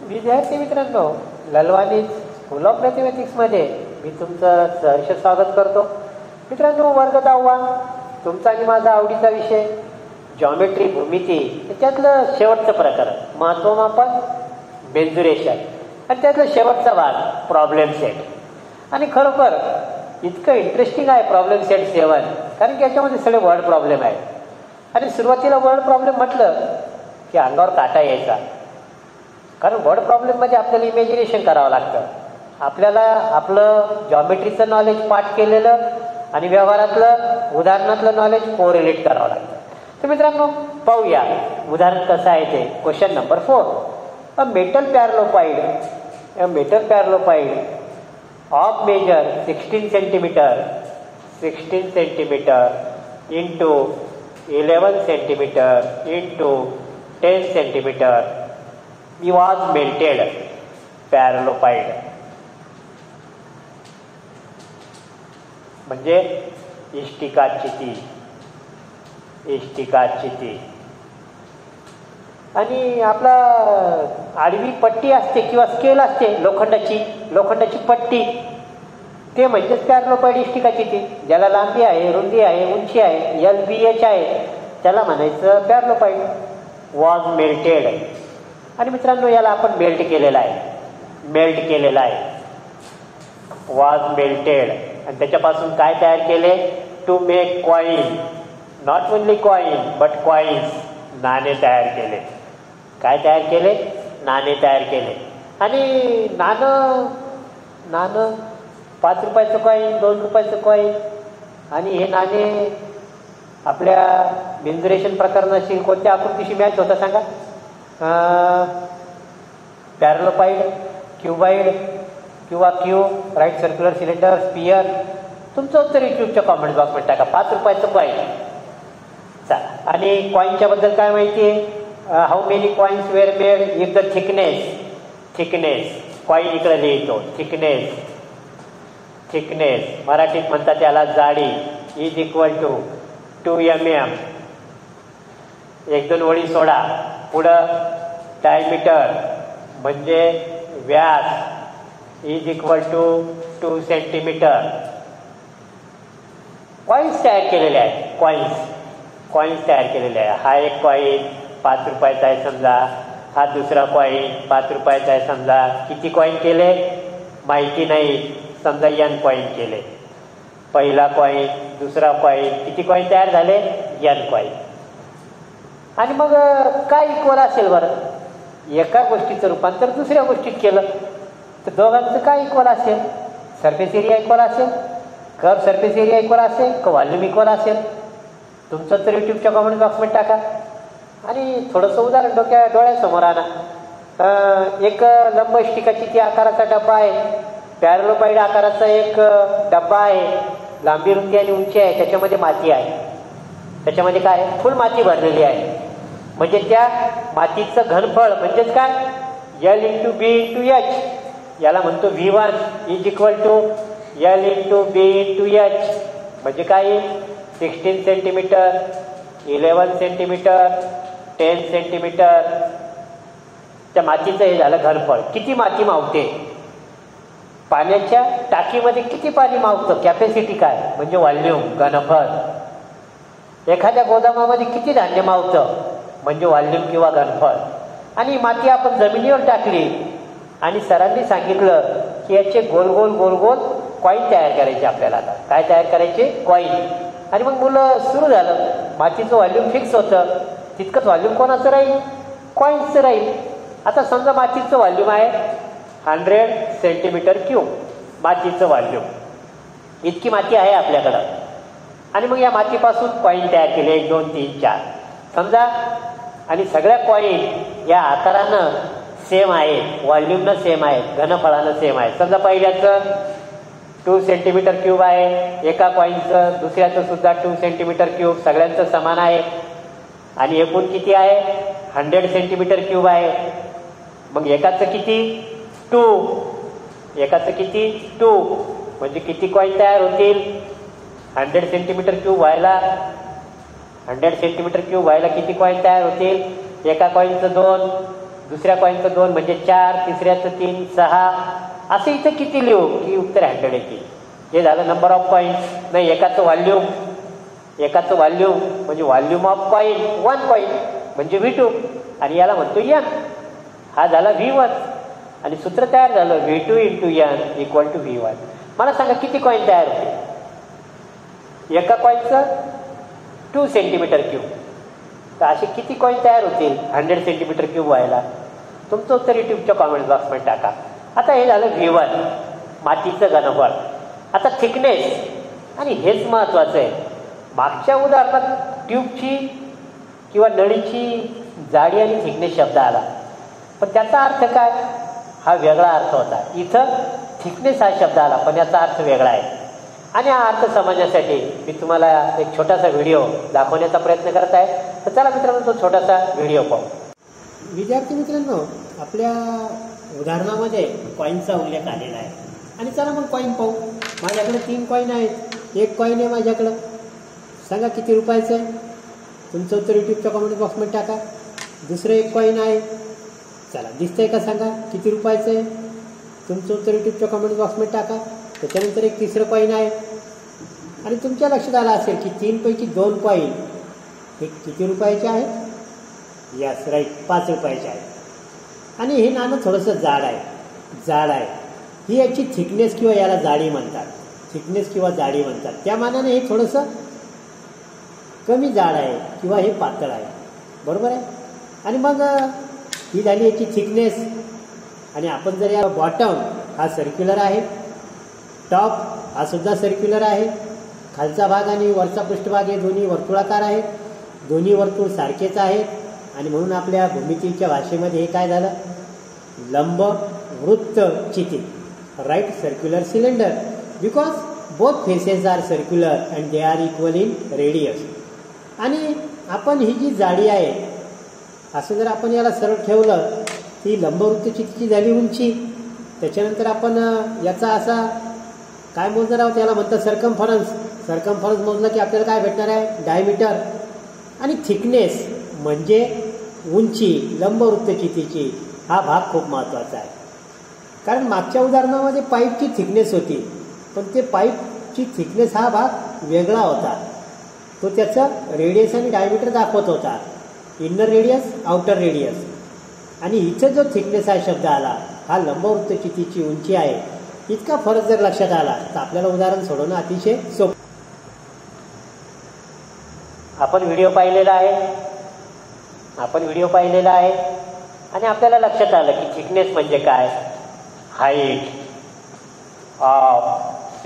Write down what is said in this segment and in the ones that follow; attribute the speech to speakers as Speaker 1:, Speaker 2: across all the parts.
Speaker 1: विद्यार्थी मित्रांनो, Lalwani school of मॅथमॅटिक्समध्ये मी तुमचं सहर्ष स्वागत करतो. मित्रांनो, वर्ग 10वा तुमचा आणि माझा आवडीचा विषय जॉमेट्री, भूमिती. त्यातलं शेवटचं प्रकरण महत्त्वमापन, मेन्झुरेशन आणि त्यातलं शेवटचा भाग प्रॉब्लेम सेट. आणि खरोखर इतकं इंटरेस्टिंग आहे प्रॉब्लेम सेट 7, कारण की याच्यामध्ये सगळे वर्ड प्रॉब्लेम आहे. आणि सुरुवातीला वर्ड प्रॉब्लेम म्हटलं की अंगावर काटा यायचा, कारण वर्ड प्रॉब्लेममध्ये आपल्याला इमॅजिनेशन करावं लागतं. आपल्याला आपलं जॉमेट्रीचं नॉलेज पाठ केलेलं आणि व्यवहारातलं उदाहरणातलं नॉलेज कोरिलेट करावं लागतं. तर मित्रांनो, पाहूया उदाहरण कसं आहे ते. Question number 4. A metal parallelepiped of measure 16 centimetre into 11 centimetre into 10 centimetre was melted. Parallelepiped म्हणजे इष्टिकाचिती. आणि आपला आडवी पट्टी असते किंवा स्केल असते लोखंडाची पट्टी, ते म्हणजेच पॅरलोपाईड इष्टिकाचिती. ज्याला लांबी आहे, रुंदी आहे, उंची आहे, LBH आहे, त्याला म्हणायचं पॅरलोपाईड. Was melted. आणि मित्रांनो, याला आपण मेल्ट केलेला आहे. Was melted. आणि त्याच्यापासून काय तयार केले? To make coin. Not only coin but coins. नाणे तयार केले. काय तयार केले? नाणे तयार केले. आणि नाणं 5 रुपयाचं कॉइन, 2 रुपयाचं कॉइन. आणि हे नाणे आपल्या मेन्झुरेशन प्रकरणाशी कोणत्या आकृतीशी मॅच होतं सांगा? पॅरलोपाईड, क्युबाईड किंवा cube, right circular cylinder, sphere. तुमचं उत्तर युट्यूबच्या कॉमेंट बॉक्समध्ये टाका. 5 रुपयाचं कॉईन. चला, आणि कॉईनच्या बद्दल काय माहिती आहे? How many coins were made if the thickness. Coin इकडे लिहितो. थिकनेस मराठीत म्हणतात त्याला जाडी. Is equal to 2 mm. 1-2 ओळी सोडा. पुढं डायमीटर म्हणजे व्यास is equal to 2 centimetre. Coins तयार केलेले आहेत. कॉईन्स तयार केलेले आहे. हा एक कॉईन 5 रुपयाचा आहे समजा. हा दुसरा कॉईन 5 रुपयाचा आहे समजा. किती कॉईन केले माहिती नाही. समजा N कॉईन केले. पहिला कॉईन, दुसरा कॉईन, किती कॉईन तयार झाले? N coin. आणि मग काय इक्वल असेल बरं? एका गोष्टीचं रूपांतर दुसऱ्या गोष्टीत केलं तर दोघांचं काय इक्वल असेल? सरफेस एरिया इक्वल असेल, कर्व सरफेस एरिया इक्वल असेल, का व्हॉल्यूम इक्वल असेल? तुमचं तर युट्यूबच्या कमेंट बॉक्समध्ये टाका. आणि थोडंसं उदाहरण डोळ्यासमोर आणा. एक लंब इष्टिकाचिती आकाराचा डब्बा आहे. पॅरलोपाईड आकाराचा एक डब्बा आहे. लांबी, रुंदी आणि उंची आहे. त्याच्यामध्ये माती आहे. त्याच्यामध्ये काय आहे? फुल माती भरलेली आहे. म्हणजे त्या मातीचं घनफळ म्हणजेच काय? L × B × H. याला म्हणतो V1 is equal to L × B × H. म्हणजे काय? 16 सेंटीमीटर, 11 सेंटीमीटर, 10 सेंटीमीटर. त्या मातीचं हे झालं घनफळ. किती माती मावते? पाण्याच्या टाकीमध्ये किती पाणी मावतं? कॅपॅसिटी काय? म्हणजे व्हॉल्यूम, घनफळ. एखाद्या गोदामामध्ये किती धान्य मावतं? म्हणजे व्हॉल्यूम किंवा घनफळ. आणि माती आपण जमिनीवर टाकली आणि सरांनी सांगितलं की याचे गोल गोल कॉईन तयार करायचे आपल्याला. आता काय तयार करायचे? कॉईन. आणि मग मुलं सुरू झालं. मातीचं व्हॉल्यूम फिक्स होतं. तितकंच व्हॉल्यूम कोणाचं राहील? कॉईन्सचं राहील. आता समजा मातीचं व्हॉल्यूम आहे 100 सेंटीमीटर क्यूब. मातीचं व्हॉल्यूम इतकी माती आहे आपल्याकडं. आणि मग या मातीपासून कॉईन तयार केले 1, 2, 3, 4 समजा. आणि सगळ्या कॉईन या आकारानं सेम आहे, व्हॉल्यूमनं सेम आहे, घनफळानं सेम आहे. समजा पहिल्याचं 2 सेंटीमीटर क्यूब आहे एका कॉईनचं, दुसऱ्याचं सुद्धा 2 सेंटीमीटर क्यूब. सगळ्यांचं समान आहे. आणि एकूण किती आहे? 100 सेंटीमीटर क्यूब आहे. मग एकाचं किती? 2. एकाचं किती? 2. म्हणजे किती कॉईन तयार होतील? 100 सेंटीमीटर क्यूब व्हायला 100 सेंटीमीटर क्यूब व्हायला किती कॉईन तयार होतील? एका कॉईनचं 2, दुसऱ्या कॉईनचं 2 म्हणजे 4, तिसऱ्याचं 3, 6 असं इथं किती लिहू की उत्तर 100 येते. हे झालं नंबर ऑफ कॉईन्स. नाही, एकाचं व्हॉल्यूम म्हणजे व्हॉल्यूम ऑफ कॉईन, 1 कॉईन म्हणजे V2 आणि याला म्हणतो n. हा झाला V1 आणि सूत्र तयार झालं V2 × n = V1. मला सांगा किती कॉईन तयार होते? एका कॉईनचं 2 सेंटीमीटर क्यूब. तर असे किती कॉईन तयार होतील 100 सेंटीमीटर क्यूब व्हायला? तुमचं उत्तर यूट्यूबच्या कॉमेंट बॉक्समध्ये टाका. आता हे झालं V1 मातीचं घनफळ. आता थिकनेस, आणि हेच महत्त्वाचं आहे. मागच्या उदाहरणात ट्यूबची किंवा नळीची जाडी आणि थिकनेस शब्द आला, पण त्याचा अर्थ काय? हा वेगळा अर्थ होता. इथं थिकनेस हा शब्द आला, पण याचा अर्थ वेगळा आहे. आणि हा अर्थ समजण्यासाठी मी तुम्हाला एक छोटासा व्हिडिओ दाखवण्याचा प्रयत्न करत आहे. तर चला मित्रांनो, तो छोटासा व्हिडिओ पाहू. विद्यार्थी मित्रांनो, आपल्या उदाहरणामध्ये कॉईनचा उल्लेख आलेला आहे. आणि चला मग कॉईन पाहू. माझ्याकडे 3 कॉईन आहेत. एक कॉईन आहे माझ्याकडं. सांगा किती रुपयाचं आहे? तुमचं उत्तर यूट्यूबच्या कमेंट बॉक्समध्ये टाका. दुसरं एक कॉईन आहे. चला, दिसतंय का? सांगा किती रुपयाचं आहे? तुमचं उत्तर यूट्यूबच्या कमेंट बॉक्समध्ये टाका. त्याच्यानंतर एक तिसरं कॉईन आहे. आणि तुमच्या लक्षात आलं असेल की 3 पैकी 2 कॉईन हे किती रुपयाचे आहेत? यस, राईट, 5 रुपयाचे आहेत. आणि हे नाणं थोडंसं जाड आहे. ही याची थिकनेस किंवा याला जाडी म्हणतात. त्या मानाने हे थोडंसं कमी जाड आहे किंवा हे पातळ आहे. बरोबर आहे. आणि मग ही झाली याची थिकनेस. आणि आपण जर या बॉटम हा सर्क्युलर आहे, टॉप हा सुद्धा सर्क्युलर आहे, खालचा भाग आणि वरचा पृष्ठभाग हे दोन्ही वर्तुळाकार आहेत. दोन्ही वर्तुळ सारखेच आहेत. आणि म्हणून आपल्या भूमितीच्या भाषेमध्ये हे काय झालं? लंब वृत्त चिती, right circular cylinder, because both faces are circular and they are equal in radius. आणि आपण ही जी जाडी आहे, असं जर आपण याला सरळ ठेवलं, ती लंबवृत्त चितीची झाली उंची. त्याच्यानंतर आपण याचा असा काय मोजणार आहोत? याला म्हणतात सरकमफरन्स मोजलं की आपल्याला काय भेटणार आहे? डायमीटर. आणि थिकनेस म्हणजे उंची लंबवृत्त चितीची. हा भाग खूप महत्त्वाचा आहे. कारण मागच्या उदाहरणामध्ये पाईपची थिकनेस होती, पण ते पाईपची थिकनेस हा भाग वेगळा होता. तो त्याचं रेडियस आणि डायमीटर दाखवत होता, इनर रेडियस, आउटर रेडियस. आणि इथे जो थिकनेस हा शब्द आला, हा लंबवृत्त चितीची उंची आहे. इतका फरक जर लक्षात आला तर आपल्याला उदाहरण सोडवणं अतिशय सोपं. आपण व्हिडिओ पाहिलेला आहे आणि आपल्याला लक्षात आलं की थिकनेस म्हणजे काय? Height of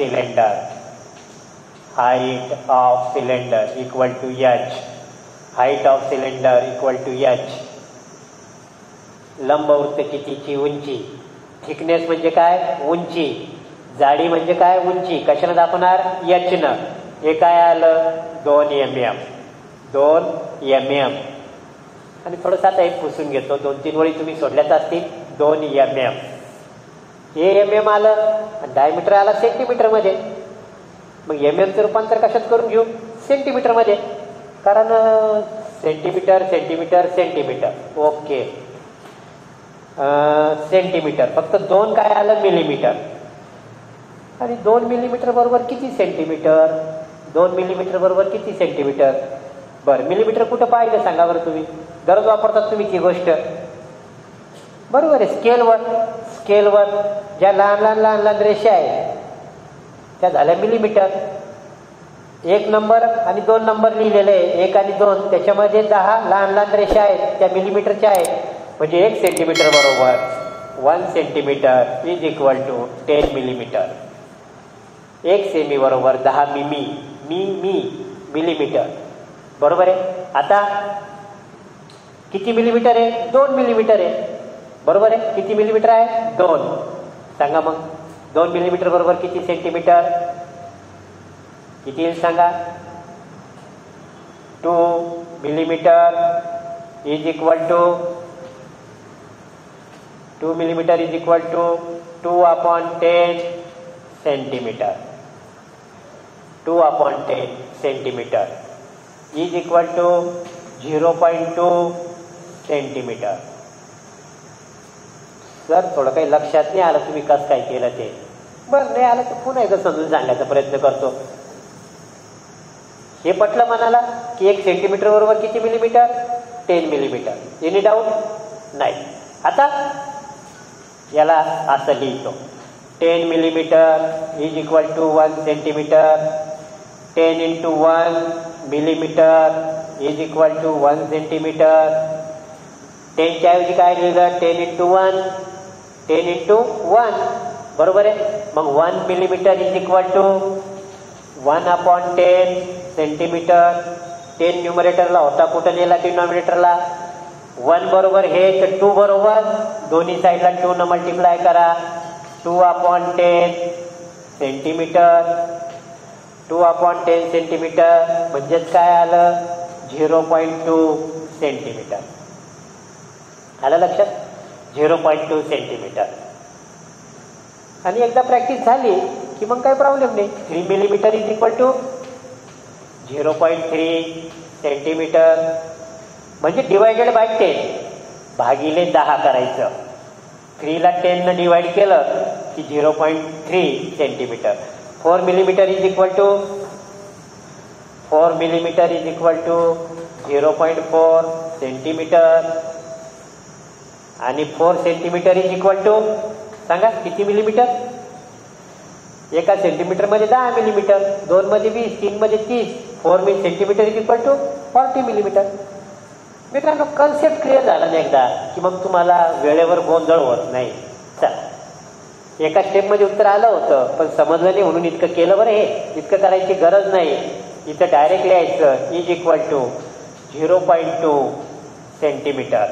Speaker 1: cylinder equal to h. Height of cylinder equal to h. लंबवृत्त चितीची उंची. थिकनेस म्हणजे काय? उंची. जाडी म्हणजे काय? उंची. कशानं दाखवणार? h न. हे काय आलं? 2 mm. आणि थोडंसं आता हे पुसून घेतो. 2-3 वेळी तुम्ही सोडल्याच असतील. 2 mm. हे mm आलं आणि डायमीटर आला सेंटीमीटरमध्ये. मग mmचं रूपांतर कशात करून घेऊ? सेंटीमीटरमध्ये. कारण सेंटीमीटर. Okay, centimetre. फक्त 2 काय आलं? मिलीमीटर. आणि 2 मिलीमीटर बरोबर किती सेंटीमीटर? 2 मिलीमीटर बरोबर किती सेंटीमीटर? बरं, मिलीमीटर कुठं पाहिलं सांगा बरं तुम्ही? दररोज वापरतात तुम्ही ती गोष्ट. बरोबर आहे. स्केलवर ज्या लहान रेषा आहेत त्या झाल्या मिलीमीटर. 1 नंबर आणि 2 नंबर लिहिलेले आहे, 1 आणि 2. त्याच्यामध्ये 10 लहान रेषा आहेत, त्या मिलीमीटरच्या आहेत. म्हणजे 1 सेंटीमीटर बरोबर 1 centimetre is equal to 10 millimetre. 1 सेमी बरोबर 10 मिलीमीटर. बरोबर आहे. आता किती मिलीमीटर आहे? 2 मिलीमीटर आहे. बरोबर आहे. किती मिलीमीटर आहे? 2. सांगा मग 2 मिलीमीटर बरोबर किती सेंटीमीटर? किती येईल सांगा? 2 millimetre is equal to 2 millimetre is equal to 2/10 centimetre. 2/10 centimetre is equal to 0.2 centimetre. Sir थोडं काही लक्षात नाही आलं तुम्ही कसं काय केलं ते. बरं नाही आलं तर पुन्हा एकदा समजून सांगायचा प्रयत्न करतो. हे पटलं मनाला की 1 सेंटीमीटर बरोबर किती मिलीमीटर? 10 मिलीमीटर. Any doubt? नाही. आता याला असं लिहितो, 10 millimetre is equal to 1 centimetre. 10 into 1 millimetre is equal to 1 centimetre. 10च्या ऐवजी काय लिहिलं? 10 into 1, 10 into 1 बरोबर आहे. मग 1 millimetre is equal to 1/10 centimetre. 10 न्यूमरेटरला होता, कुठं नेला डिनॉमिनेटरला? 1 बरोबर हे तर 2 बरोबर दोन्ही साईडला 2 न मल्टिप्लाय करा. 2/10 सेंटीमीटर. 2/10 सेंटीमीटर म्हणजेच काय आलं? 0.2 सेंटीमीटर. आलं लक्षात? 0.2 सेंटीमीटर. आणि एकदा प्रॅक्टिस झाली की मग काही प्रॉब्लेम नाही. 3 millimetre is equal to 0.3 centimetre. म्हणजे डिवायडेड बाय 10 भागिले 10 करायचं. 3 ला 10 न डिवाइड केलं की 0.3 centimetre. 4 millimetre is equal to 4 millimetre is equal to 0.4 centimetre. आणि 4 सेंटीमीटर इज इक्वल टू सांगा किती मिलीमीटर? 1 सेंटीमीटरमध्ये 10 मिलीमीटर, 2 मध्ये 20, 3 मध्ये 30. 4 centimetre is equal to 40 millimetre. मित्रांनो कन्सेप्ट क्लिअर झाला ना एकदा की मग तुम्हाला वेळेवर गोंधळ होत नाही. चला, एका स्टेपमध्ये उत्तर आलं होतं पण समजलं नाही म्हणून इतकं केलं. बरं हे इतकं करायची गरज नाही. इथं डायरेक्ट लिहायचं इज इक्वल टू 0.2 सेंटीमीटर.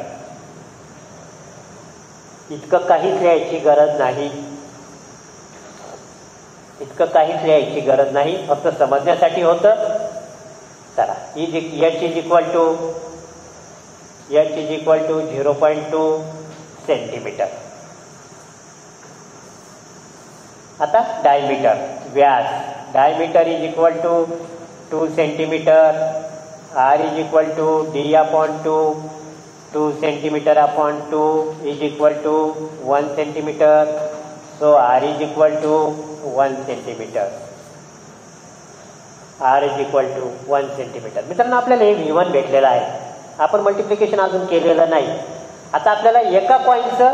Speaker 1: इतकं काहीच लिहायची गरज नाही. इतकं काहीच लिहायची गरज नाही, फक्त समजण्यासाठी होतं. चला, H is equal to 0.2 centimetre. आता डायमीटर व्यास. Diameter is equal to 2 centimetre. R is equal to D/2. 2 centimetre upon 2 is equal to 1 centimetre. So R is equal to 1 centimetre. R is equal to 1 centimetre. मित्रांनो आपल्याला हे V1 भेटलेलं आहे. आपण multiplication अजून केलेलं नाही. आता आपल्याला एका कॉईनचं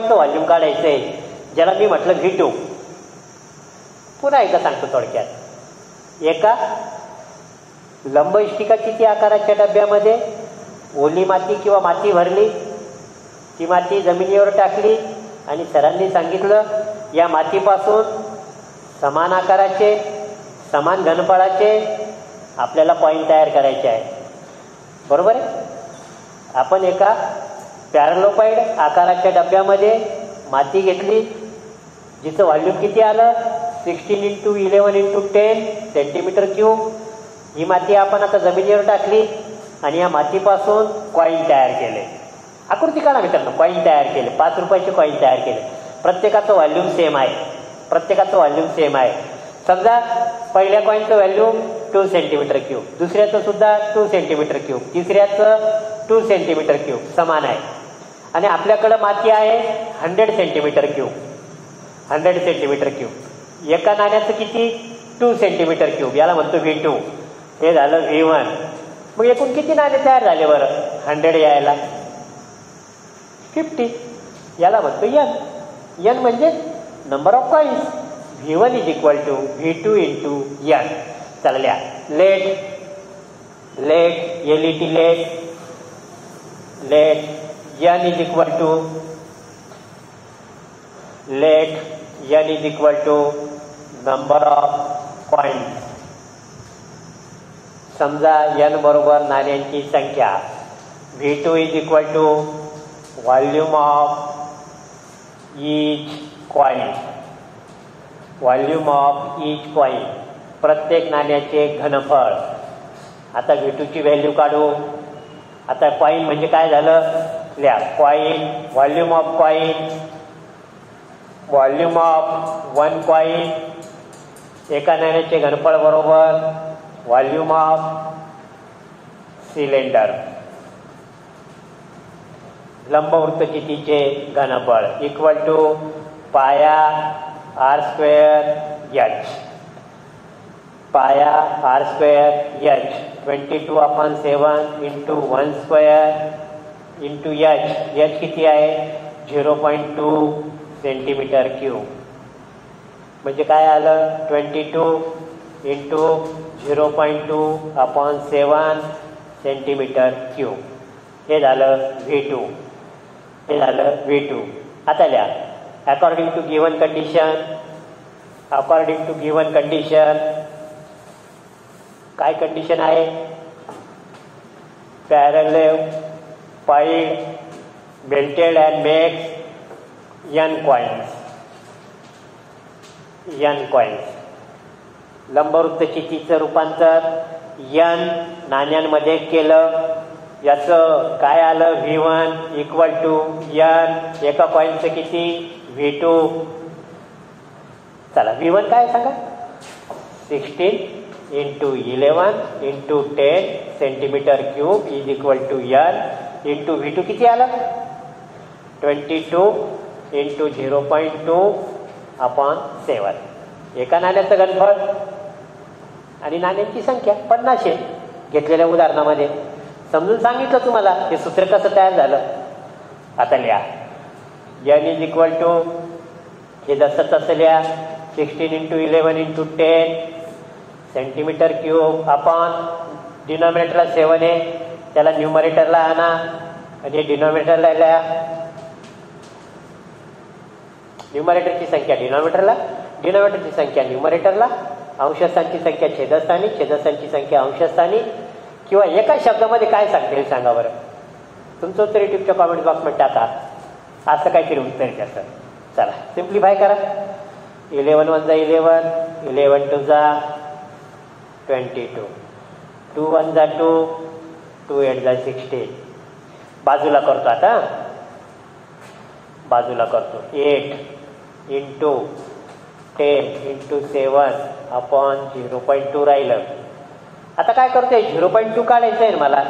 Speaker 1: व्हॉल्यूम काढायचं आहे, ज्याला मी म्हटलं V2. पुन्हा एकदा सांगतो थोडक्यात. एका लंब इष्टिकाची ती आकाराच्या डब्यामध्ये ओली माती किंवा माती भरली. ती माती जमिनीवर टाकली आणि सरांनी सांगितलं या मातीपासून समान आकाराचे, समान घनफळाचे आपल्याला कॉईन तयार करायचे आहे. बरोबर आहे. आपण एका पॅरालोपाईड आकाराच्या डब्यामध्ये माती घेतली, जिचं व्हॉल्यूम किती आलं? 16 × 11 × 10 सेंटीमीटर क्यूब. ही माती आपण आता जमिनीवर टाकली आणि या मातीपासून कॉईन तयार केले. आकृती काढा मित्रांनो. कॉईन तयार केले, 5 रुपयाचे कॉईन तयार केले. प्रत्येकाचं व्हॉल्यूम सेम आहे. समजा पहिल्या कॉईनचं व्हॅल्यूम 2 सेंटीमीटर क्यूब, दुसऱ्याचं सुद्धा 2 सेंटीमीटर क्यूब, तिसऱ्याचं 2 सेंटीमीटर क्यूब समान आहे. आणि आपल्याकडं माती आहे 100 सेंटीमीटर क्यूब. 100 centimetre cube. एका नाण्याचं किती? 2 सेंटीमीटर क्यूब. याला म्हणतो V2. हे झालं V1. मग एकूण किती नाणे तयार झाले बरं? 100 यायला 50. याला म्हणतो N. N म्हणजे number of coins. V1 is equal to V2 into N. चला लिहा. Let N is equal to number of coins. समजा N बरोबर नाण्यांची संख्या. V2 is equal to volume of each coin. प्रत्येक नाण्याचे घनफळ. आता V2 ची व्हॅल्यू काढू. आता कॉईन म्हणजे काय झालं? लिहा. Coin, volume of coin, volume of 1 coin. एका नाण्याचे घनफळ बरोबर व्हॉल्यूम ऑफ सिलेंडर. लंबवृत्तचितीचे घनफळ equal to pi r square h. Pi r square h 22/7 into 1 square into h. H किती आहे 0.2 सेंटीमीटर क्यूब. म्हणजे काय आलं 22 इंटू 0.2/7 सेंटीमीटर क्यूब. हे झालं V2. हे झालं V2. आता लिहा according to given condition. According to given condition काय कंडिशन आहे parallelepiped melted and makes n coins. n coins. लंबवृत्तचितीचं रूपांतर n नाण्यांमध्ये केलं. याचं काय आलं V1 इक्वल टू n एका कॉइनचं किती V2. चला V1 काय सांगा 16 into 11 into 10 centimetre cube is equal to n into V2 किती आलं 22 इंटू 0.2/7. एका नाण्याचं घनफळ आणि नाण्यांची संख्या 50 घेतलेल्या उदाहरणामध्ये समजून सांगितलं तुम्हाला हे सूत्र कसं तयार झालं. आता लिहा n इज इक्वल टू हे जसं तसं लिहा 16 into 11 into 10 centimetre cube upon डिनॉमिनेटरला 7 आहे त्याला न्यूमरेटरला आणा आणि डिनॉमिनेटरला लिहा. न्यूमरेटरची संख्या डिनॉमिनेटरला डिनॉमिनेटरची संख्या न्यूमरेटरला अंशस्थानची संख्या छेदस्थानी छेदस्थानची संख्या अंशस्थानी. किंवा एका शब्दामध्ये काय सांगता येईल सांगा बरं. तुमचं उत्तर युट्यूबच्या कॉमेंट बॉक्समध्ये टाका. असं काहीतरी उत्तर द्यायचं. चला सिम्प्लिफाय करा. 11 1 जा 11 11 2 जा 22 2 1 जा 2 2 8 जा 16. बाजूला करतो आता बाजूला करतो 8 इंटू 10 इंटू 7/0.2 राहिलं. आता काय करतोय 0.2 काढायचं आहे मला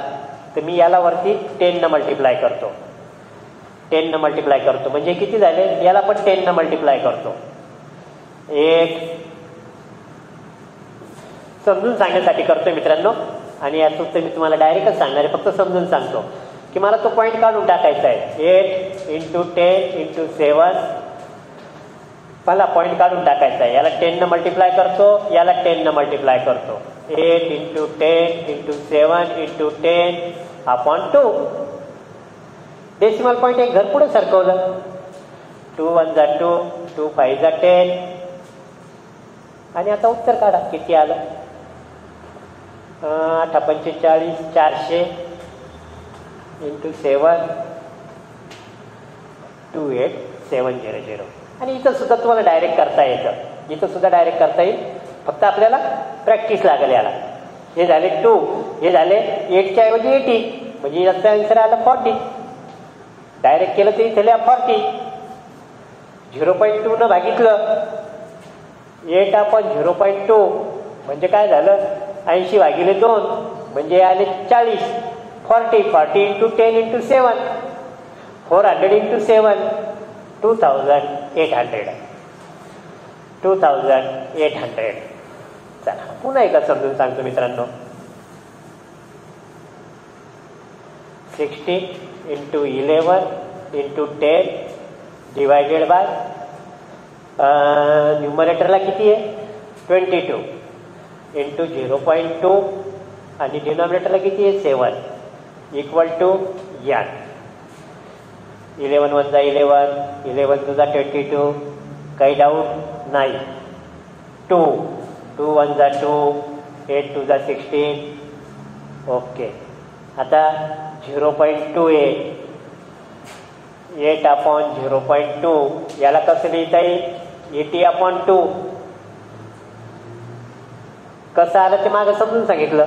Speaker 1: तर मी याला वरती 10 न मल्टिप्लाय करतो. 10 न मल्टिप्लाय करतो म्हणजे किती झाले याला पण 10 न मल्टिप्लाय करतो. 8 समजून सांगण्यासाठी करतोय मित्रांनो. आणि याचं उत्तर मी तुम्हाला डायरेक्टच सांगणार आहे. फक्त समजून सांगतो की मला तो पॉईंट काढून टाकायचा आहे. 8 इंटू 10 इंटू 7 मला पॉईंट काढून टाकायचा आहे. याला 10 न मल्टिप्लाय करतो याला 10 न मल्टिप्लाय करतो. 8 into 10 into 7 into 10/2. Decimal point एक घर पुढे सरकवलं. 2 1 जा 2 2 5 जा 10. आणि आता उत्तर काढा किती आलं 8 45 400 इंटू 7 28700. आणि इथं सुद्धा तुम्हाला डायरेक्ट करता येतं. इथं सुद्धा डायरेक्ट करता येईल. फक्त आपल्याला प्रॅक्टिस लागेल याला. हे झाले 2 हे झाले 8च्या ऐवजी 80 म्हणजे याचा आन्सर आला 40. डायरेक्ट केलं तरी इथे 40. 0.2 न भागितलं 8/0.2 म्हणजे काय झालं 80/2 म्हणजे आले 40. 40 इंटू 10 इंटू 7 400 इंटू 7 2800. 2800. चला पुन्हा एकदा समजून सांगतो मित्रांनो. 60 इंटू 11 इंटू 10 डिवायडेड बाय न्यूमरेटरला किती आहे 22 इंटू 0.2 आणि डिनॉमिनेटरला किती आहे 7 इक्वल टू n. 11 1 जा 11 11 2 जा 22. काही डाऊट नाही. 2 2 1 जा 2 8 2 जा 16. ओके. आता 0.2 आहे 8/0.2 याला कसं लिहिता येईल 80/2. कसं आलं ते मागं समजून सांगितलं.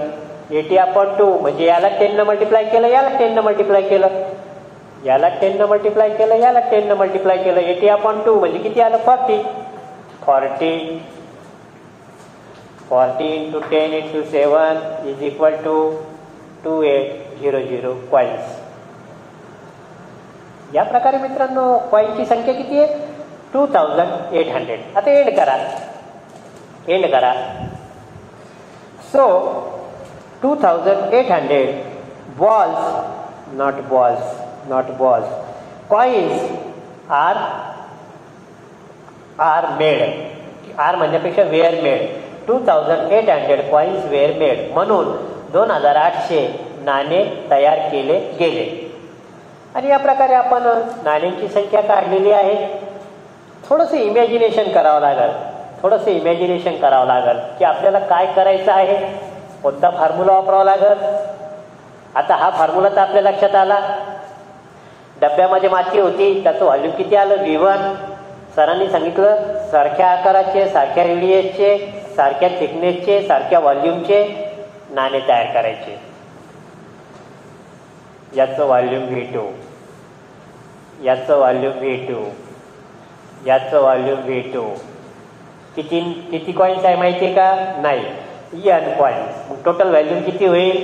Speaker 1: 80/2 म्हणजे याला 10 न मल्टिप्लाय केलं याला 10 न मल्टिप्लाय केलं याला 10 न मल्टिप्लाय केलं याला 10 न मल्टिप्लाय केलं. 80/2 म्हणजे किती आलं 40. 40 into 10 into 7 is equal to 2800 coins. या प्रकारे मित्रांनो कॉईनची संख्या किती आहे 2800. आता एंड करा. So 2800 balls, not balls, coins are made. Are म्हणण्यापेक्षा were made. 2800 coins were made. म्हणून 2800 नाणे तयार केले गेले. आणि या प्रकारे आपण नाण्यांची संख्या काढलेली आहे. थोडंसं इमॅजिनेशन करावं लागेल की आपल्याला काय करायचं आहे, कोणता फॉर्म्युला वापरावा लागेल. आता हा फॉर्म्युला तर आपल्या लक्षात आला. डब्यामध्ये माती होती, त्याचं व्हॉल्यूम किती आलं V1. सरांनी सांगितलं सारख्या आकाराचे, सारख्या रेडियसचे, सारख्या थिकनेसचे, सारख्या व्हॉल्यूमचे नाणे तयार करायचे. याचं व्हॉल्यूम V2, याचं व्हॉल्यूम V2, याचं व्हॉल्यूम V2. किती कॉईन्स आहे माहिती आहे का? नाही, N कॉईन्स. मग टोटल व्हॅल्यूम किती होईल?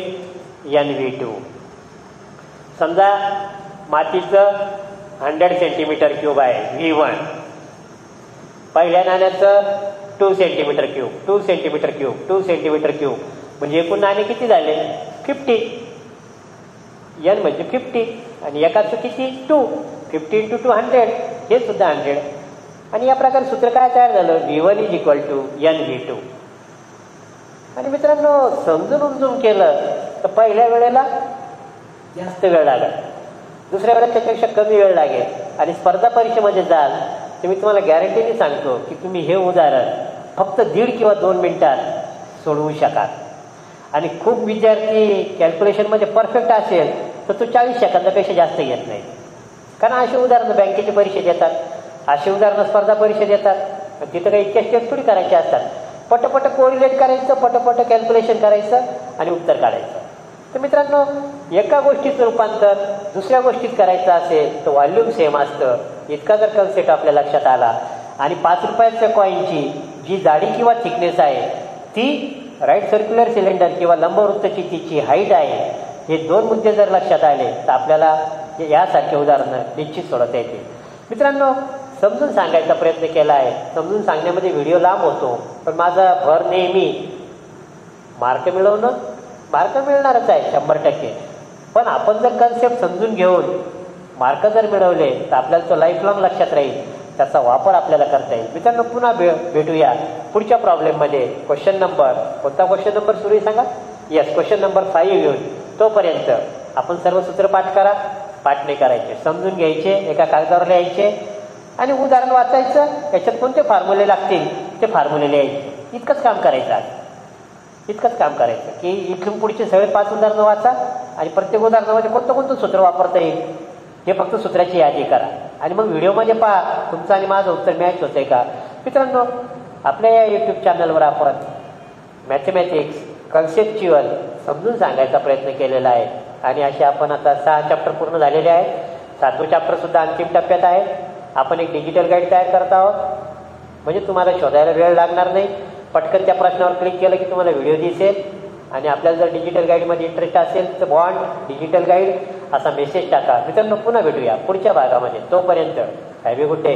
Speaker 1: NV2. समजा मातीचं 100 सेंटीमीटर क्यूब आहे V1. पहिल्या नाण्याचं 2 सेंटीमीटर क्यूब. म्हणजे एकूण नाणे किती झाले? 50. N म्हणजे 50 आणि एकाचं किती? 2. 50 × 2 100. हे सुद्धा 100. आणि या प्रकारे सूत्र काय तयार झालं? V1 = NV2. आणि मित्रांनो समजून केलं तर पहिल्या वेळेला जास्त वेळ लागेल, दुसऱ्या वेळेला त्याच्यापेक्षा कमी वेळ लागेल. आणि स्पर्धा परीक्षेमध्ये जाल तर मी तुम्हाला गॅरंटीने सांगतो की तुम्ही हे उदाहरण फक्त 1.5 किंवा 2 मिनिटात सोडवू शकाल. आणि खूप विद्यार्थी कॅल्क्युलेशनमध्ये परफेक्ट असेल तर तो 40 सेकंदापेक्षा जास्त येत नाही. कारण अशी उदाहरणं बँकेच्या परीक्षेत येतात, अशी उदाहरणं स्पर्धा परीक्षेत येतात. तिथं काही इतक्या स्टेप थोडी करायचे असतात. पटपट कोरिलेट करायचं, पटपट कॅल्क्युलेशन करायचं आणि उत्तर काढायचं. तर मित्रांनो एका गोष्टीचं रूपांतर दुसऱ्या गोष्टीत करायचं असेल तर व्हॉल्यूम सेम असतं. इतका जर कन्सेप्ट आपल्या लक्षात आला आणि 5 रुपयाच्या कॉईनची जी जाडी किंवा थिकनेस आहे ती राईट सर्क्युलर सिलेंडर किंवा लंबवृत्ताची तिची हाईट आहे, हे 2 मुद्दे जर लक्षात आले तर आपल्याला यासारखे उदाहरणं निश्चित सोडवता येतील. मित्रांनो समजून सांगायचा प्रयत्न केला आहे. समजून सांगण्यामध्ये व्हिडिओ लांब होतो, पण माझा भर नेहमी मार्क मिळवणं. मार्क मिळणारच आहे 100%. पण आपण जर कन्सेप्ट समजून घेऊन मार्क जर मिळवले तर आपल्याला तो लाईफ लॉंग लक्षात राहील. त्याचा वापर आपल्याला करता येईल. मित्रांनो पुन्हा भेटूया पुढच्या प्रॉब्लेममध्ये. कोणता क्वेश्चन नंबर सुरू आहे सांगा? येस, क्वेश्चन नंबर 5 घेऊन. तोपर्यंत आपण सर्व सूत्र पाठ करा. पाठ नाही करायचे, समजून घ्यायचे, एका कागदावर लिहायचे आणि उदाहरण वाचायचं. याच्यात कोणते फॉर्म्युले लागतील ते फॉर्म्युले लिहायचे. इतकंच काम करायचं की इथून पुढचे सगळे 5 उदाहरणं वाचा आणि प्रत्येक उदाहरणामध्ये कोणतं सूत्र वापरता येईल हे फक्त सूत्राची यादी करा. आणि मग व्हिडिओमध्ये पहा तुमचं आणि माझं उत्तर मॅच होतंय का. मित्रांनो आपल्या या यूट्यूब चॅनलवर आपण मॅथमॅटिक्स कन्सेप्च्युअल समजून सांगायचा प्रयत्न केलेला आहे. आणि असे आपण आता 6 चॅप्टर पूर्ण झालेले आहेत. 7वं चॅप्टरसुद्धा अंतिम टप्प्यात आहे. आपण एक डिजिटल गाईड तयार करत आहोत, म्हणजे तुम्हाला शोधायला वेळ लागणार नाही. पटकन त्या प्रश्नावर क्लिक केलं की तुम्हाला व्हिडिओ दिसेल. आणि आपल्याला जर डिजिटल गाईडमध्ये इंटरेस्ट असेल तर बॉन्ड डिजिटल गाईड असा मेसेज टाका. मित्रांनो पुन्हा भेटूया पुढच्या भागामध्ये. तोपर्यंत हॅव अ गुड डे.